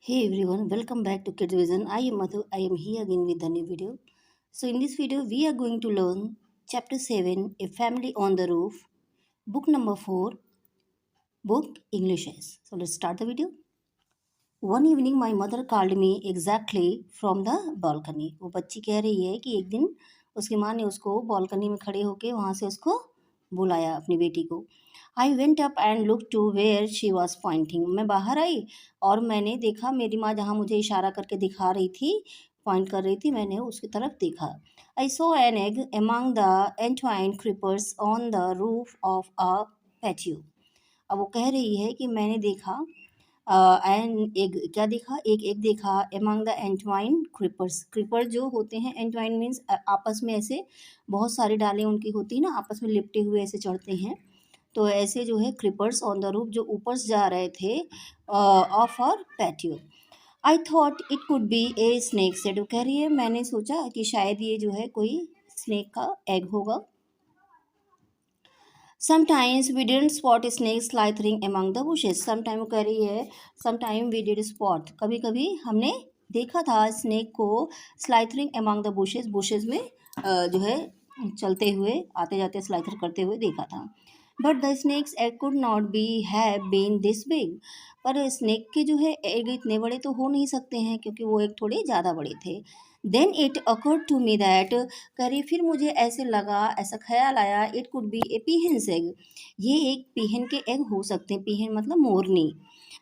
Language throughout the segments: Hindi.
Hey everyone, welcome back to Kids Vision. I am Madhu. I am here again with a new video. So in this video, we are going to learn Chapter 7, A Family on the Roof, Book number 4, Book Englishes. So let's start the video. One evening, my mother called me exactly from the balcony. वो बच्ची कह रही है कि एक दिन उसकी माँ ने उसको बालकनी में खड़े होके वहाँ से उसको बुलाया अपनी बेटी को. I went up and look to where she was pointing. मैं बाहर आई और मैंने देखा मेरी माँ जहाँ मुझे इशारा करके दिखा रही थी, पॉइंट कर रही थी, मैंने उसकी तरफ देखा. I saw an egg among the entwined creepers on the roof of a patio. अब वो कह रही है कि मैंने देखा एंड एक क्या देखा, एक देखा among the entwined creepers. Creeper जो होते हैं, एंटवाइन मीन्स आपस में ऐसे बहुत सारी डालें उनकी होती है ना, आपस में लिपटे हुए ऐसे चढ़ते हैं. तो ऐसे जो है क्रीपर्स ऑन द रूफ जो ऊपर से जा रहे थे off our patio. I thought it could be a snake said. वो कह रही है मैंने सोचा कि शायद ये जो है कोई स्नेक का एग होगा. Sometimes we didn't spot snakes slithering among the bushes. Sometime वो कह रही है sometime we did spot. कभी कभी हमने देखा था स्नेक को slithering among the bushes. bushes में जो है चलते हुए आते जाते स्लाइथर करते हुए देखा था. But the snake's egg could not be have been this big. पर स्नेक के जो है एग इतने बड़े तो हो नहीं सकते हैं क्योंकि वो एग थोड़े ज़्यादा बड़े थे. Then it occurred to me that. करी फिर मुझे ऐसे लगा, ऐसा ख्याल आया, it could be a peahen's egg. ये एक पीहन के एग हो सकते हैं. पीहन मतलब मोरनी.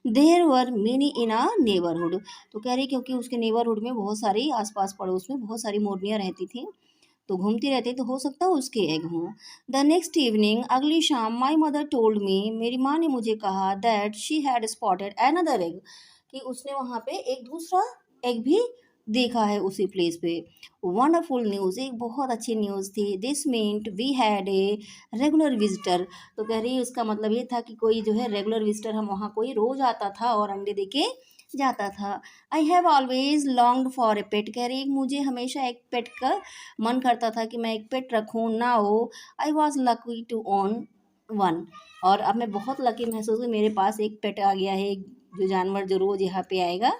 There were many in a neighbourhood. तो कह रही क्योंकि उसके नेबरहुड में बहुत सारी, आसपास पड़ोस में बहुत सारी मोरनियाँ रहती थी, तो घूमती रहती, तो हो सकता है उसके एग हों. द नेक्स्ट इवनिंग, अगली शाम, माई मदर टोल्ड मी, मेरी माँ ने मुझे कहा, that she had spotted another egg, कि उसने वहाँ पे एक दूसरा एग भी देखा है उसी प्लेस पे. वंडरफुल न्यूज़, एक बहुत अच्छी न्यूज़ थी. This meant we had a regular visitor. तो कह रही है उसका मतलब ये था कि कोई जो है रेगुलर विजिटर, हम वहाँ कोई रोज़ आता था और अंडे दे के जाता था. I have always longed for a pet. कह रही मुझे हमेशा एक पेट का मन करता था कि मैं एक पेट रखूँ ना हो. I was lucky to own one. और अब मैं बहुत लकी महसूस हुई, मेरे पास एक पेट आ गया है, जो जानवर जो रोज़ यहाँ पे आएगा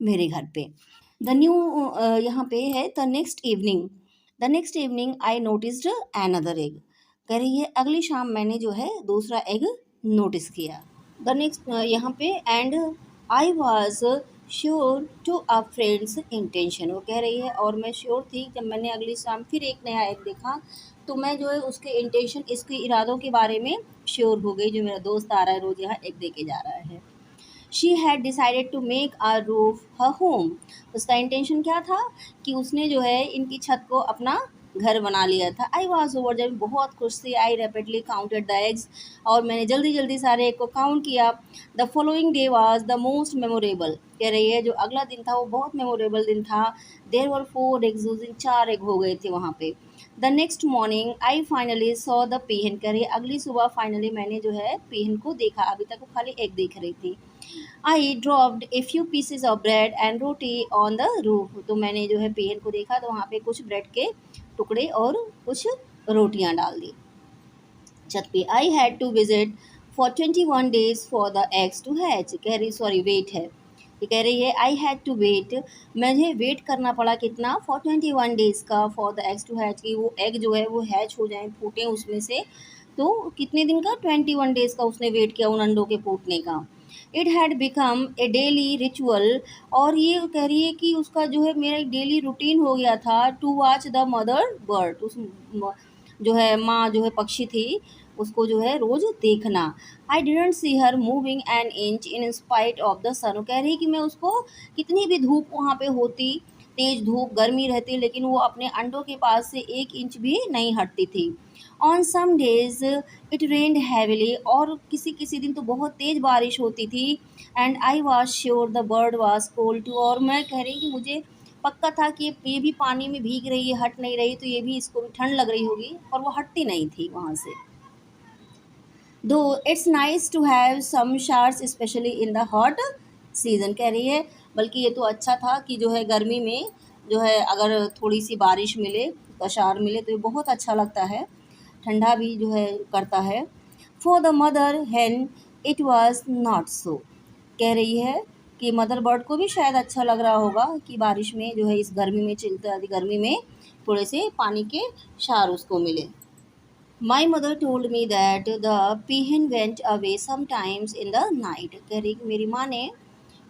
मेरे घर पे. द न्यू यहाँ पे है the next evening I noticed another egg. कह रही है अगली शाम मैंने जो है दूसरा एग नोटिस किया. द नेक्स्ट यहाँ पे and I was sure to a friends intention. वो कह रही है और मैं श्योर थी जब मैंने अगली शाम फिर एक नया एग देखा, तो मैं जो है उसके इंटेंशन, इसके इरादों के बारे में श्योर हो गई, जो मेरा दोस्त आ रहा है रोज़ यहाँ एग दे के जा रहा है. She had decided to make a roof her home. उसका इंटेंशन क्या था कि उसने जो है इनकी छत को अपना घर बना लिया था. आई वॉज ओवर, जब बहुत खुश थी. आई रैपिडली काउंटेड द एग्स, और मैंने जल्दी जल्दी सारे एग को काउंट किया. The following day was the most memorable. कह रही है जो अगला दिन था वो बहुत मेमोरेबल दिन था. देर वर 4 एग्स, उस दिन 4 एग हो गए थे वहाँ पे. The next morning I finally saw the peahen. कह रही है अगली सुबह फाइनली मैंने जो है पीहन को देखा, अभी तक वो खाली एग देख रही थी. I dropped a few pieces of bread and roti on the roof. तो मैंने जो है पीहन को देखा तो वहाँ पे कुछ ब्रेड के टुकड़े और कुछ रोटियाँ डाल दी छत पे. I had to visit for 21 days for the eggs to hatch. कह रही सॉरी वेट है, ये कह रही है आई हैड टू वेट, मुझे वेट करना पड़ा कितना, फॉर 21 days का, for the eggs to hatch, कि वो एग जो है वो हैच हो जाए, फूटें उसमें से. तो कितने दिन का, 21 days का उसने वेट किया उन अंडों के फूटने का. It had become a daily ritual. और ये कह रही है कि उसका जो है मेरा एक डेली रूटीन हो गया था, to watch the mother bird. उस जो है माँ जो है पक्षी थी, उसको जो है रोज़ देखना. I didn't see her moving an inch in spite of the sun. कह रही कि मैं उसको, कितनी भी धूप वहाँ पे होती, तेज़ धूप गर्मी रहती, लेकिन वो अपने अंडों के पास से 1 इंच भी नहीं हटती थी. On some days it rained heavily. और किसी किसी दिन तो बहुत तेज़ बारिश होती थी. And I was sure the bird was cold too. और मैं कह रही कि मुझे पक्का था कि ये भी पानी में भीग रही है, हट नहीं रही, तो ये भी, इसको भी ठंड लग रही होगी, और वो हटती नहीं थी वहाँ से. Though it's nice to have some showers especially in the hot season. कह रही है बल्कि ये तो अच्छा था कि जो है गर्मी में जो है अगर थोड़ी सी बारिश मिले, बौछार मिले, तो ये बहुत अच्छा लगता है, ठंडा भी जो है करता है. For the mother hen it was not so. कह रही है कि मदर बर्ड को भी शायद अच्छा लग रहा होगा कि बारिश में जो है इस गर्मी में चिलती गर्मी में थोड़े से पानी के शार उसको मिले। My mother told me that the peahen went away sometimes in the night. कह रही कि मेरी माँ ने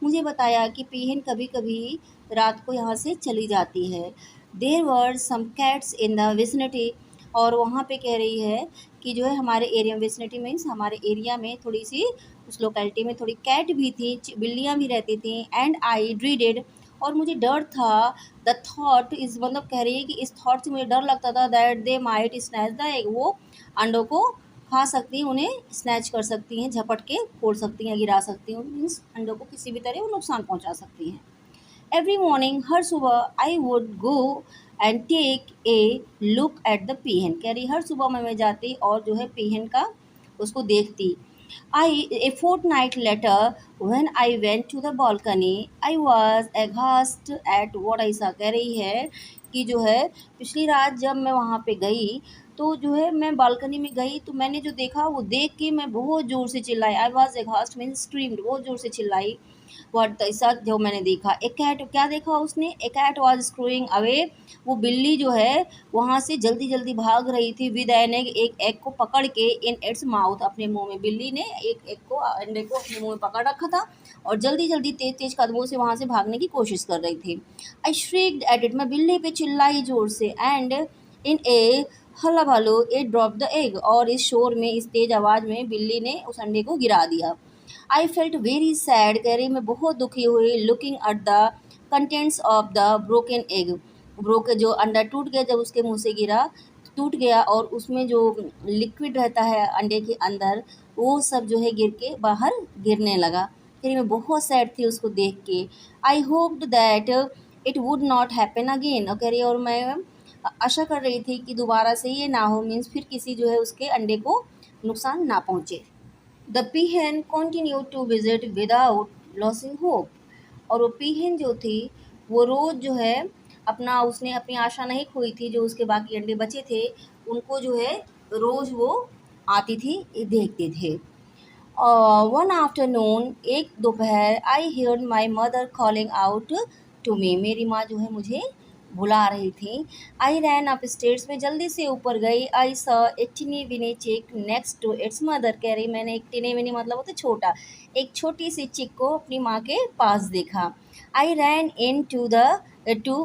मुझे बताया कि पीहन कभी कभी रात को यहाँ से चली जाती है। There were some cats in the vicinity, और वहाँ पे कह रही है कि जो है हमारे एरिया विसिनिटी मीन्स हमारे एरिया में थोड़ी सी उस लोकेलिटी में थोड़ी कैट भी थी, बिल्लियाँ भी रहती थी। एंड आई ड्रीडेड, और मुझे डर था। द थॉट इज मतलब कह रही है कि इस थॉट से मुझे डर लगता था that they might snatch the egg, वो अंडों को खा सकती हैं, उन्हें स्नैच कर सकती हैं, झपट के फोड़ सकती हैं, गिरा सकती हैं, मीन्स अंडों को किसी भी तरह वो नुकसान पहुंचा सकती हैं। एवरी मॉर्निंग, हर सुबह, I would go and take a look at the peahen, कह रही हर सुबह मैं जाती और जो है पीहन का उसको देखती। A fortnight later, when I went to the balcony, I was aghast at what I saw. कह रही है कि जो है पिछली रात जब मैं वहाँ पे गई तो जो है मैं बालकनी में गई तो मैंने जो देखा वो देख के मैं बहुत ज़ोर से चिल्लाई। आई वॉज एघास्ट मीन्स स्क्रीम्ड, बहुत ज़ोर से चिल्लाई। व्हाट ऐसा जो मैंने देखा, ए कैट, क्या देखा उसने, ए कैट वॉज स्क्रोइंग अवे, वो बिल्ली जो है वहाँ से जल्दी जल्दी भाग रही थी। विद एन एग, एक एग को पकड़ के, इन इट्स माउथ, अपने मुंह में। बिल्ली ने एक एग को, अंडे को अपने मुंह में पकड़ रखा था और जल्दी जल्दी तेज तेज कदमों से वहाँ से भागने की कोशिश कर रही थी। आई श्रीक्ड एट इट, मैं बिल्ली पे चिल्लाई जोर से। एंड इन ए हल्ला भालो इट ड्रॉप द एग, और इस शोर में, इस तेज आवाज़ में बिल्ली ने उस अंडे को गिरा दिया। आई फेल्ट वेरी सैड, कह रही मैं बहुत दुखी हुई। Looking at the contents of the broken egg, जो अंडा टूट गया, जब उसके मुंह से गिरा टूट गया और उसमें जो लिक्विड रहता है अंडे के अंदर वो सब जो है गिर के बाहर गिरने लगा। फिर मैं बहुत सैड थी उसको देख के। I hoped that it would not happen again, और कह रही और मैं आशा कर रही थी कि दोबारा से ये ना हो, मीन्स फिर किसी जो है उसके अंडे को नुकसान ना पहुँचे। The peahen continued to visit without losing hope, और वो पीहन जो थी वो रोज़ जो है अपना, उसने अपनी आशा नहीं खोई थी, जो उसके बाकी अंडे बचे थे उनको जो है रोज़ वो आती थी, देखते थे। वन आफ्टरनून, एक दोपहर, I heard my mother calling out to me, मेरी माँ जो है मुझे बुला रही थी। आई रैन अप स्टेयर्स, में जल्दी से ऊपर गई। आई स ए टिनी विनी चिक नेक्स्ट टू इट्स मदर, कह रही मैंने एक टिनी विनी मतलब होता छोटा, एक छोटी सी चिक को अपनी माँ के पास देखा। I ran in to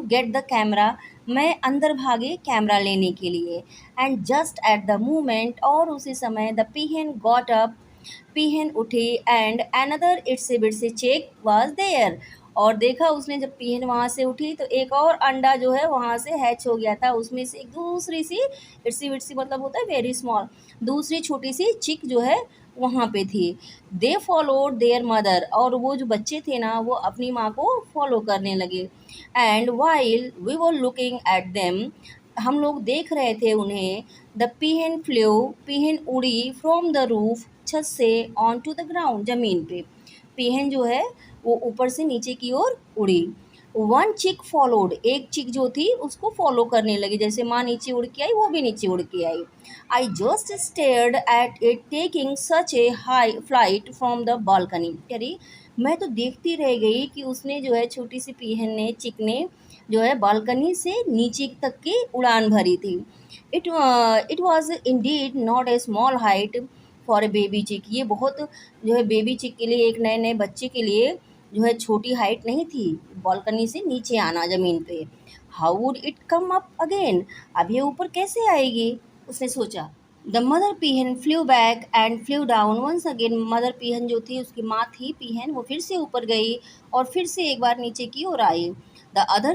get the camera, मैं अंदर भागी कैमरा लेने के लिए। And just at the moment, और उसी समय, the peahen got up, peahen उठी। एंड अनदर इट्सी बिट्सी चिक वाज देयर, और देखा उसने जब पीहन वहाँ से उठी तो एक और अंडा जो है वहाँ से हैच हो गया था, उसमें से एक दूसरी सी, इट्सी बिट्सी मतलब होता है वेरी स्मॉल, दूसरी छोटी सी चिक जो है वहाँ पे थी। दे फॉलोड देयर मदर, और वो जो बच्चे थे ना वो अपनी माँ को फॉलो करने लगे। And while we were looking at them, हम लोग देख रहे थे उन्हें। द पीहन फ्लू, पीहन उड़ी फ्रॉम द रूफ, छत से, ऑन टू द ग्राउंड, ज़मीन पे। पीहन जो है वो ऊपर से नीचे की ओर उड़ी। वन चिक फॉलोड, एक चिक जो थी उसको फॉलो करने लगी, जैसे माँ नीचे उड़ के आई वो भी नीचे उड़ के आई। I just stared at it taking such a high flight from the balcony, करी मैं तो देखती रह गई कि उसने जो है छोटी सी पीहन ने, चिक ने जो है बालकनी से नीचे तक की उड़ान भरी थी। It was Indeed not a small height for a baby चिक, ये बहुत जो है बेबी चिक के लिए, एक नए नए बच्चे के लिए जो है छोटी हाइट नहीं थी बालकनी से नीचे आना ज़मीन पे। How would it come up again, अब ये ऊपर कैसे आएगी, उसने सोचा। The mother peahen flew back and flew down once again, mother peahen जो थी उसकी माँ थी पीहन, वो फिर से ऊपर गई और फिर से एक बार नीचे की ओर आई। The other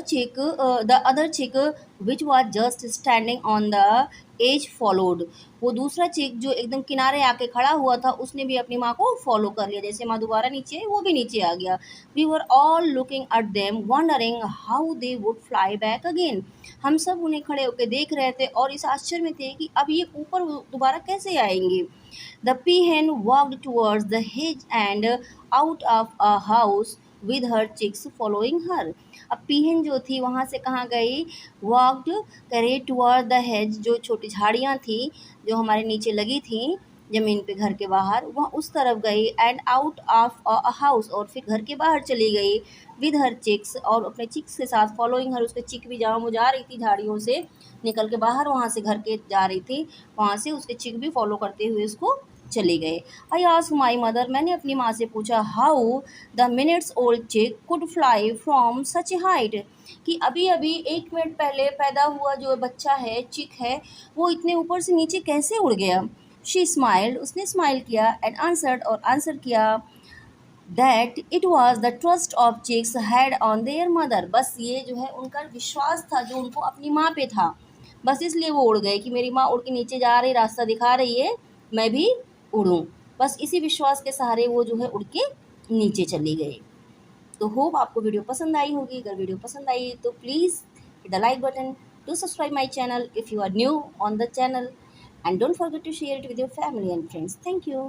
chick which was just standing on the edge followed, वो दूसरा चिक जो एकदम किनारे आके खड़ा हुआ था उसने भी अपनी माँ को फॉलो कर लिया, जैसे माँ दोबारा नीचे आई वो भी नीचे आ गया। We were all looking at them wondering how they would fly back again, हम सब उन्हें खड़े होकर देख रहे थे और इस आश्चर्य में थे कि अब ये ऊपर दोबारा कैसे आएंगे। The peahen walked towards the hedge and out of a house with her chicks following her, अब पीहन जो थी वहाँ से कहाँ गई, वॉक्ड करे टूवर्ड द हेज, जो छोटी झाड़ियाँ थी जो हमारे नीचे लगी थी ज़मीन पे घर के बाहर, वह उस तरफ गई and out of a house, और फिर घर के बाहर चली गई विद हर चिक्स, और अपने चिक्स के साथ फॉलोइंग हर, उसके चिक भी जहाँ वो जा रही थी झाड़ियों से निकल के बाहर वहाँ से घर के जा रही थी, वहाँ से उसके चिक भी फॉलो करते हुए उसको चले गए। आई आस्क्ड माई मदर, मैंने अपनी माँ से पूछा, हाउ द मिनट्स ओल्ड चिक could fly from such A height, कि अभी अभी 1 मिनट पहले पैदा हुआ जो बच्चा है, चिक है, वो इतने ऊपर से नीचे कैसे उड़ गया। शी स्माइल्ड, उसने स्माइल किया, एंड आंसर्ड, और आंसर किया, that it was the trust of chicks had on their mother, बस ये जो है उनका विश्वास था जो उनको अपनी माँ पे था, बस इसलिए वो उड़ गए कि मेरी माँ उड़ के नीचे जा रही, रास्ता दिखा रही है, मैं भी उड़ूँ, बस इसी विश्वास के सहारे वो जो है उड़ के नीचे चली गई। तो होप आपको वीडियो पसंद आई होगी। अगर वीडियो पसंद आई तो please hit the like button, to subscribe my channel if you are new on the channel, and don't forget to share it with your family and friends. Thank you.